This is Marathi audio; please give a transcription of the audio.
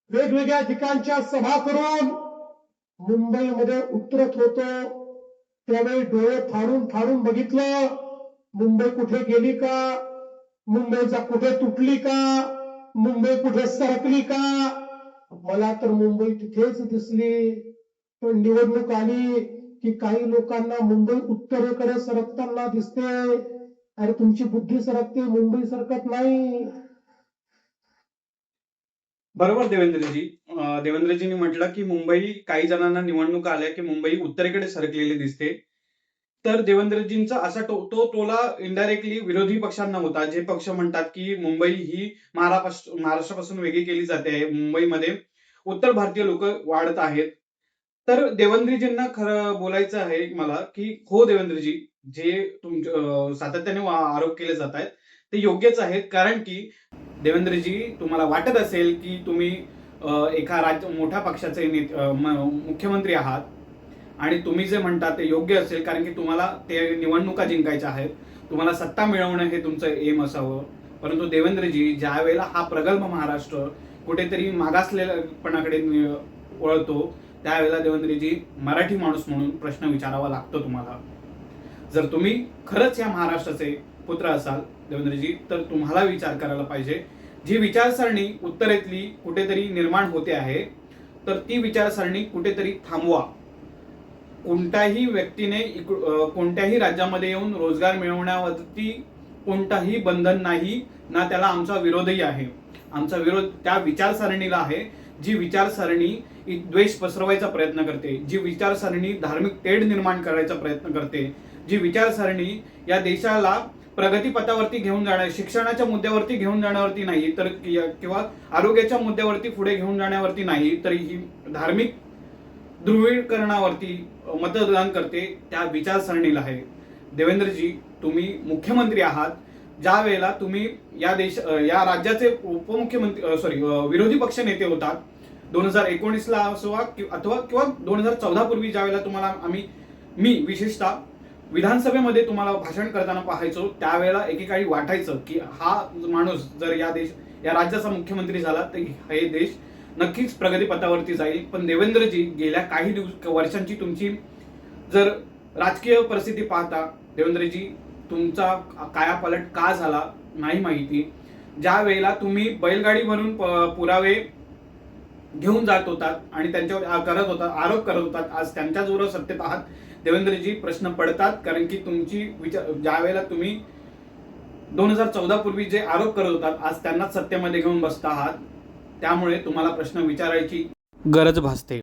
वेगवेगळ्या ठिकाणच्या सभा करून मुंबईमध्ये उतरत होतो, त्यावेळी डोळे फाडून फाडून बघितलं, मुंबई कुठे गेली का, मुंबईचा कुठे तुटली का, मुंबई कुठे सरकली का. मला तर मुंबई तिथेच दिसली. पण निवडणूक आली की काही लोकांना मुंबई उत्तरेकडे सरकताना दिसते. अरे तुमची बुद्धी सरकते, मुंबई सरकत नाही. बरोबर देवेंद्रजी. देवेंद्रजींनी म्हटलं की मुंबई काही जणांना निवडणुका आल्या की मुंबई उत्तरेकडे सरकलेली दिसते. तर देवेंद्रजींचा असा तो टोला इनडायरेक्टली विरोधी पक्षांना होता, जे पक्ष म्हणतात की मुंबई ही महाराष्ट्रापासून वेगळी केली जाते आहे, मुंबईमध्ये उत्तर भारतीय लोक वाढत आहेत. तर देवेंद्रजींना खरं बोलायचं आहे मला की हो देवेंद्रजी, जे सातत्याने आरोप केले जात आहेत ते योग्यच आहेत. कारण की देवेंद्रजी, तुम्हाला वाटत असेल की तुम्ही एका मोठ्या पक्षाचे मुख्यमंत्री आहात आणि तुम्ही जे म्हणता ते योग्य असेल, कारण की तुम्हाला ते निवडणुका जिंकायच्या आहेत, तुम्हाला सत्ता मिळवणं हे तुमचं एम असावं. परंतु देवेंद्रजी, ज्या वेळेला हा प्रगल्भ महाराष्ट्र कुठेतरी मागासलेपणाकडे वळतो, त्यावेळेला देवेंद्रजी, मराठी माणूस म्हणून प्रश्न विचारावा लागतो तुम्हाला. जर तुम्ही खरंच या महाराष्ट्राचे पुत्र असाल देवेंद्रजी, तर तुम्हाला विचार करायला पाहिजे. जी विचारसरणी उत्तरेतली कुठेतरी निर्माण होते आहे, तर ती विचारसरणी कुठेतरी थांबवा. कोणत्याही व्यक्तीने कोणत्याही राज्यामध्ये येऊन रोजगार मिळवण्यावरती कोणताही बंधन नाही, ना त्याला आमचा विरोधही आहे. आमचा विरोध त्या विचारसरणीला आहे, जी विचारसरणी द्वेष पसरवायचा प्रयत्न करते, जी विचारसरणी धार्मिक तेढ निर्माण करायचा प्रयत्न करते, जी विचारसरणी या देशाला प्रगतीपथावरती घेऊन जाण्या, शिक्षणाच्या मुद्द्यावरती घेऊन जाण्यावरती नाही, तर किंवा आरोग्याच्या मुद्द्यावरती पुढे घेऊन जाण्यावरती नाही, तर ही धार्मिक ध्रुवीकरणावरती मतदान करते, त्या विचारसरणीला आहे. देवेंद्रजी, तुम्ही मुख्यमंत्री आहात. ज्या वेळेला तुम्ही या राज्याचे उपमुख्यमंत्री विरोधी पक्ष नेते होतात 2019ला अथवा किंवा 2014 पूर्वी, ज्या वेळेला तुम्हाला मी विशेषतः विधानसभेमध्ये तुम्हाला भाषण करताना पाहायचो, त्यावेळेला एकेकाळी वाटायचं की हा माणूस जर या राज्याचा मुख्यमंत्री झाला तर हे देश नक्कीच प्रगतीपथावरती जाईल. पण देवेंद्रजी, गेल्या काही वर्षांची तुमची जर राजकीय परिस्थिती पाहता देवेंद्रजी, तुमचा कायापालट का झाला नाही माहिती. ज्या वेळेला तुम्ही बैलगाडी भरून पुरावे घेऊन जात होतात आणि त्यांच्यावर आरोप करत होतात, आज त्यांच्या जोरावर सत्तेत आहात. देवेंद्रजी, प्रश्न पडतात, कारण की ज्या वेळेला तुम्ही 2014 पूर्वी जे आरोप करत होतात, आज त्यांनाच सत्तेमध्ये घेऊन बसता आहात. त्यामुळे तुम्हाला प्रश्न विचारायची गरज भासते.